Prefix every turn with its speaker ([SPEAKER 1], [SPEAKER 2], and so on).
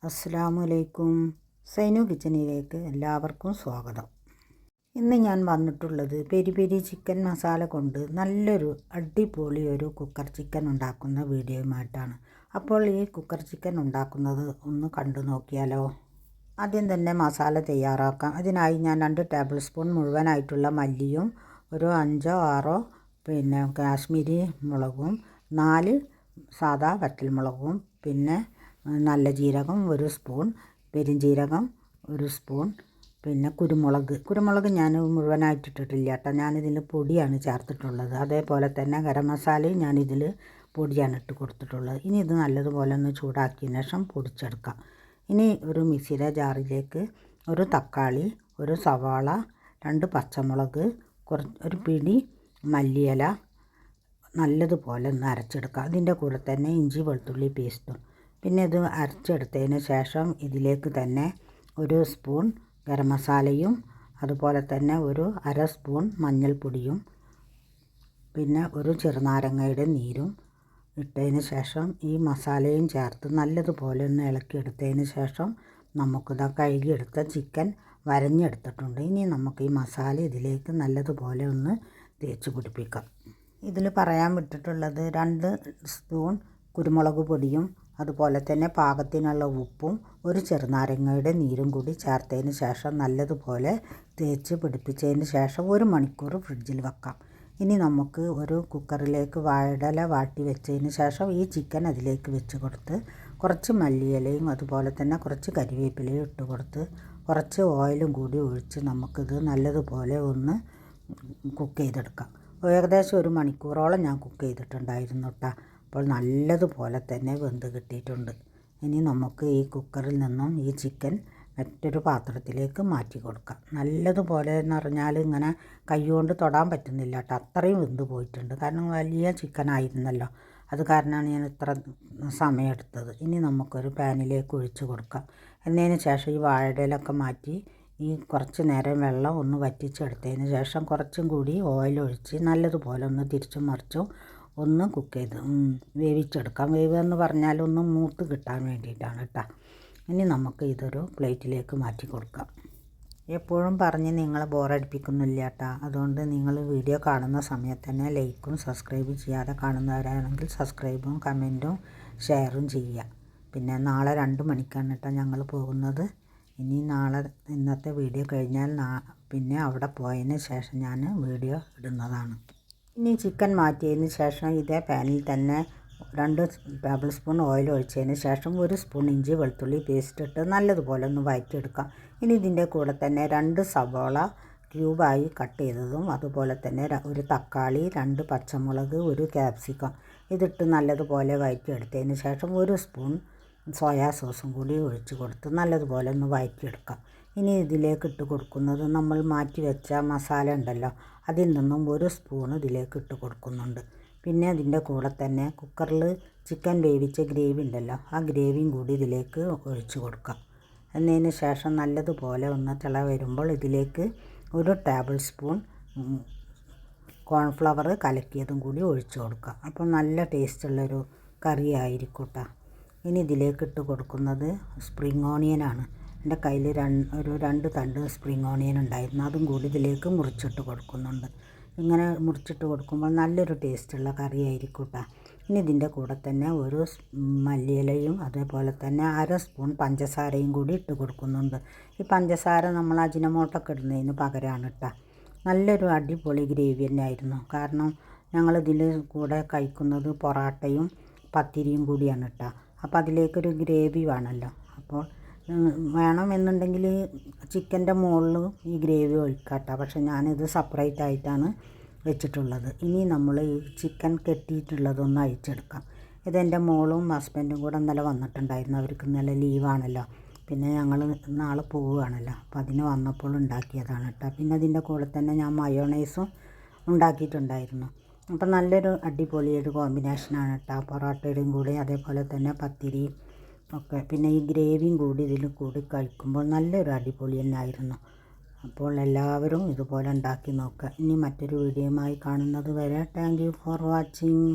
[SPEAKER 1] അസ്സലാമലൈക്കും. സൈനു കിച്ചണിലേക്ക് എല്ലാവർക്കും സ്വാഗതം. ഇന്ന് ഞാൻ വന്നിട്ടുള്ളത് പെരി പെരി ചിക്കൻ മസാല കൊണ്ട് നല്ലൊരു അടിപൊളി ഒരു കുക്കർ ചിക്കൻ ഉണ്ടാക്കുന്ന വീഡിയോയുമായിട്ടാണ്. അപ്പോൾ ഈ കുക്കർ ചിക്കൻ ഉണ്ടാക്കുന്നത് ഒന്ന് കണ്ടു നോക്കിയാലോ. ആദ്യം തന്നെ മസാല തയ്യാറാക്കാം. അതിനായി ഞാൻ 2 ടേബിൾ സ്പൂൺ മുഴുവനായിട്ടുള്ള മല്ലിയും ഒരു 5-6 കാശ്മീരി മുളകും 4 സാദാ വറ്റൽമുളകും പിന്നെ നല്ല ജീരകം 1 സ്പൂൺ, പെരിഞ്ജീരകം 1 സ്പൂൺ, പിന്നെ കുരുമുളക് ഞാൻ മുഴുവനായിട്ട് ഇട്ടിട്ടില്ല കേട്ടോ. ഞാനിതിൽ പൊടിയാണ് ചേർത്തിട്ടുള്ളത്. അതേപോലെ തന്നെ ഗരം മസാലയും ഞാനിതിൽ പൊടിയാണ് ഇട്ട് കൊടുത്തിട്ടുള്ളത്. ഇനി ഇത് നല്ലതുപോലെ ഒന്ന് ചൂടാക്കിയതിന് ശേഷം പൊടിച്ചെടുക്കാം. ഇനി ഒരു മിക്സിയുടെ ജാറിലേക്ക് ഒരു തക്കാളി, ഒരു സവാള, 2 പച്ചമുളക്, ഒരു പിടി മല്ലിയില നല്ലതുപോലെ ഒന്ന് അരച്ചെടുക്കുക. അതിൻ്റെ കൂടെ തന്നെ ഇഞ്ചി വെളുത്തുള്ളി പേസ്റ്റും. പിന്നെ ഇത് അരച്ചെടുത്തതിന് ശേഷം ഇതിലേക്ക് തന്നെ 1 സ്പൂൺ ഗരം മസാലയും അതുപോലെ തന്നെ ഒരു 1/2 സ്പൂൺ മഞ്ഞൾപ്പൊടിയും പിന്നെ ഒരു ചെറുനാരങ്ങയുടെ നീരും ഇട്ടതിന് ശേഷം ഈ മസാലയും ചേർത്ത് നല്ലതുപോലെ ഒന്ന് ഇളക്കിയെടുത്തതിന് ശേഷം നമുക്കിത് കഴുകിയെടുത്ത ചിക്കൻ വരഞ്ഞെടുത്തിട്ടുണ്ട്. ഇനി നമുക്ക് ഈ മസാല ഇതിലേക്ക് നല്ലതുപോലെ ഒന്ന് തേച്ച് പിടിപ്പിക്കാം. ഇതിൽ പറയാൻ വിട്ടിട്ടുള്ളത് 2 സ്പൂൺ കുരുമുളക് പൊടിയും അതുപോലെ തന്നെ പാകത്തിനുള്ള ഉപ്പും ഒരു ചെറുനാരങ്ങയുടെ നീരും കൂടി ചേർത്തതിന് ശേഷം നല്ലതുപോലെ തേച്ച് പിടിപ്പിച്ചതിന് ശേഷം 1 മണിക്കൂർ ഫ്രിഡ്ജിൽ വെക്കാം. ഇനി നമുക്ക് ഒരു കുക്കറിലേക്ക് വാഴയില വാട്ടി വെച്ചതിന് ശേഷം ഈ ചിക്കൻ അതിലേക്ക് വെച്ച് കൊടുത്ത് കുറച്ച് മല്ലിയിലയും അതുപോലെ തന്നെ കുറച്ച് കരിവേപ്പിലയും ഇട്ട് കൊടുത്ത് കുറച്ച് ഓയിലും കൂടി ഒഴിച്ച് നമുക്കിത് നല്ലതുപോലെ ഒന്ന് കുക്ക് ചെയ്തെടുക്കാം. ഏകദേശം 1 മണിക്കൂറോളം ഞാൻ കുക്ക് ചെയ്തിട്ടുണ്ടായിരുന്നു കേട്ടോ. അപ്പോൾ നല്ലതുപോലെ തന്നെ വെന്ത് കിട്ടിയിട്ടുണ്ട്. ഇനി നമുക്ക് ഈ കുക്കറിൽ നിന്നും ഈ ചിക്കൻ മറ്റൊരു പാത്രത്തിലേക്ക് മാറ്റി കൊടുക്കാം. നല്ലതുപോലെ എന്ന് പറഞ്ഞാൽ ഇങ്ങനെ കൈകൊണ്ട് തൊടാൻ പറ്റുന്നില്ല കേട്ടോ, അത്രയും വെന്ത് പോയിട്ടുണ്ട്. കാരണം വലിയ ചിക്കൻ ആയിരുന്നല്ലോ, അത് കാരണമാണ് ഞാൻ ഇത്ര സമയമെടുത്തത്. ഇനി നമുക്കൊരു പാനിലേക്ക് ഒഴിച്ച് കൊടുക്കാം. എന്നതിന് ശേഷം ഈ വാഴയിലൊക്കെ മാറ്റി ഈ കുറച്ച് നേരം വെള്ളം ഒന്ന് വറ്റിച്ചെടുത്തതിന് ശേഷം കുറച്ചും കൂടി ഓയിൽ ഒഴിച്ച് നല്ലതുപോലെ ഒന്ന് തിരിച്ചും മറിച്ചും ഒന്ന് കുക്ക് ചെയ്ത് വേവിച്ചെടുക്കാം. വേവെന്ന് പറഞ്ഞാൽ ഒന്ന് മൂത്ത് കിട്ടാൻ വേണ്ടിയിട്ടാണ് കേട്ടോ. ഇനി നമുക്ക് ഇതൊരു പ്ലേറ്റിലേക്ക് മാറ്റി കൊടുക്കാം. എപ്പോഴും പറഞ്ഞ് നിങ്ങളെ ബോറടിപ്പിക്കുന്നില്ല കേട്ടോ. അതുകൊണ്ട് നിങ്ങൾ വീഡിയോ കാണുന്ന സമയത്ത് തന്നെ ലൈക്കും സബ്സ്ക്രൈബും ചെയ്യാതെ കാണുന്നവരാണെങ്കിൽ സബ്സ്ക്രൈബും കമൻറ്റും ഷെയറും ചെയ്യുക. പിന്നെ നാളെ 2 മണിക്കാണ് കേട്ടോ ഞങ്ങൾ പോകുന്നത്. ഇനി നാളെ ഇന്നത്തെ വീഡിയോ കഴിഞ്ഞാൽ പിന്നെ അവിടെ പോയതിന് ശേഷം ഞാൻ വീഡിയോ ഇടുന്നതാണ്. ഇനി ചിക്കൻ മാറ്റിയതിന് ശേഷം ഇതേ പാനിൽ തന്നെ 2 ടേബിൾ സ്പൂൺ ഓയിൽ ഒഴിച്ചതിന് ശേഷം 1 സ്പൂൺ ഇഞ്ചി വെളുത്തുള്ളി പേസ്റ്റ് ഇട്ട് നല്ലതുപോലെ ഒന്ന് വഴറ്റിയെടുക്കാം. ഇനി ഇതിൻ്റെ കൂടെ തന്നെ 2 സവാള ക്യൂബായി കട്ട് ചെയ്തതും അതുപോലെ തന്നെ 1 തക്കാളി, 2 പച്ചമുളക്, 1 ക്യാപ്സിക്കം ഇതിട്ട് നല്ലതുപോലെ വഴറ്റിയെടുത്തതിന് ശേഷം 1 സ്പൂൺ സോയാ സോസും കൂടി ഒഴിച്ച് കൊടുത്ത് നല്ലതുപോലെ ഒന്ന് വഴറ്റിയെടുക്കാം. ഇനി ഇതിലേക്ക് ഇട്ട് കൊടുക്കുന്നത് നമ്മൾ മാറ്റി വെച്ച മസാല ഉണ്ടല്ലോ, അതിൽ നിന്നും 1 സ്പൂൺ ഇതിലേക്ക് ഇട്ട് കൊടുക്കുന്നുണ്ട്. പിന്നെ അതിൻ്റെ കൂടെ തന്നെ കുക്കറിൽ ചിക്കൻ വേവിച്ച ഗ്രേവി ഉണ്ടല്ലോ, ആ ഗ്രേവിയും കൂടി ഇതിലേക്ക് ഒഴിച്ച് കൊടുക്കാം. എന്നതിന് ശേഷം നല്ലതുപോലെ ഒന്ന് തിള വരുമ്പോൾ ഇതിലേക്ക് 1 ടേബിൾ സ്പൂൺ കോൺഫ്ലവർ കലക്കിയതും കൂടി ഒഴിച്ച് കൊടുക്കാം. അപ്പോൾ നല്ല ടേസ്റ്റുള്ളൊരു കറി ആയിരിക്കും കേട്ടോ. ഇനി ഇതിലേക്ക് ഇട്ട് കൊടുക്കുന്നത് സ്പ്രിംഗ് ഓണിയനാണ്. എൻ്റെ കയ്യിൽ ഒരു 2 തണ്ട് സ്പ്രിംഗ് ഓണിയൻ ഉണ്ടായിരുന്നു, അതും കൂടി ഇതിലേക്ക് മുറിച്ചിട്ട് കൊടുക്കുന്നുണ്ട്. ഇങ്ങനെ മുറിച്ചിട്ട് കൊടുക്കുമ്പോൾ നല്ലൊരു ടേസ്റ്റുള്ള കറി ആയിരിക്കും കേട്ടോ. ഇനി ഇതിൻ്റെ കൂടെ തന്നെ 1 മല്ലിയിലയും അതേപോലെ തന്നെ 1/2 സ്പൂൺ പഞ്ചസാരയും കൂടി ഇട്ട് കൊടുക്കുന്നുണ്ട്. ഈ പഞ്ചസാര നമ്മൾ അജിനമോട്ടൊക്കെ ഇടുന്നതിന് പകരമാണ് കേട്ടോ. നല്ലൊരു അടിപൊളി ഗ്രേവി തന്നെ ആയിരുന്നു. കാരണം ഞങ്ങളിതിൽ കൂടെ കഴിക്കുന്നത് പൊറാട്ടയും പത്തിരിയും കൂടിയാണ് കേട്ടോ. അപ്പോൾ അതിലേക്കൊരു ഗ്രേവി വേണമല്ലോ. അപ്പോൾ വേണമെന്നുണ്ടെങ്കിൽ ചിക്കൻ്റെ മുകളിൽ ഈ ഗ്രേവി ഒഴിക്കാം കേട്ടോ. പക്ഷേ ഞാനിത് സെപ്പറേറ്റ് ആയിട്ടാണ് വെച്ചിട്ടുള്ളത്. ഇനി നമ്മൾ ഈ ചിക്കൻ കെട്ടിയിട്ടുള്ളതൊന്ന് അഴിച്ചെടുക്കാം. ഇതെൻ്റെ മോളും ഹസ്ബൻഡും കൂടെ ഇന്നലെ വന്നിട്ടുണ്ടായിരുന്നു. അവർക്ക് ഇന്നലെ ലീവാണല്ലോ, പിന്നെ ഞങ്ങൾ നാളെ പോവുകയാണല്ലോ, അപ്പോൾ അതിന് വന്നപ്പോൾ ഉണ്ടാക്കിയതാണ് കേട്ടോ. പിന്നെ അതിൻ്റെ കൂടെ തന്നെ ഞാൻ മയോണൈസും ഉണ്ടാക്കിയിട്ടുണ്ടായിരുന്നു. അപ്പോൾ നല്ലൊരു അടിപൊളി ഒരു കോമ്പിനേഷനാണ് കേട്ടോ, പൊറോട്ടയുടെയും കൂടി അതേപോലെ തന്നെ പത്തിരി ഒക്കെ. പിന്നെ ഈ ഗ്രേവിയും കൂടി ഇതിൽ കൂടി കഴിക്കുമ്പോൾ നല്ലൊരു അടിപൊളി തന്നെയായിരുന്നു. അപ്പോൾ എല്ലാവരും ഇതുപോലെ ഉണ്ടാക്കി നോക്കുക. ഇനി മറ്റൊരു വീഡിയോയുമായി കാണുന്നത് വരെ താങ്ക് യു ഫോർ വാച്ചിങ്.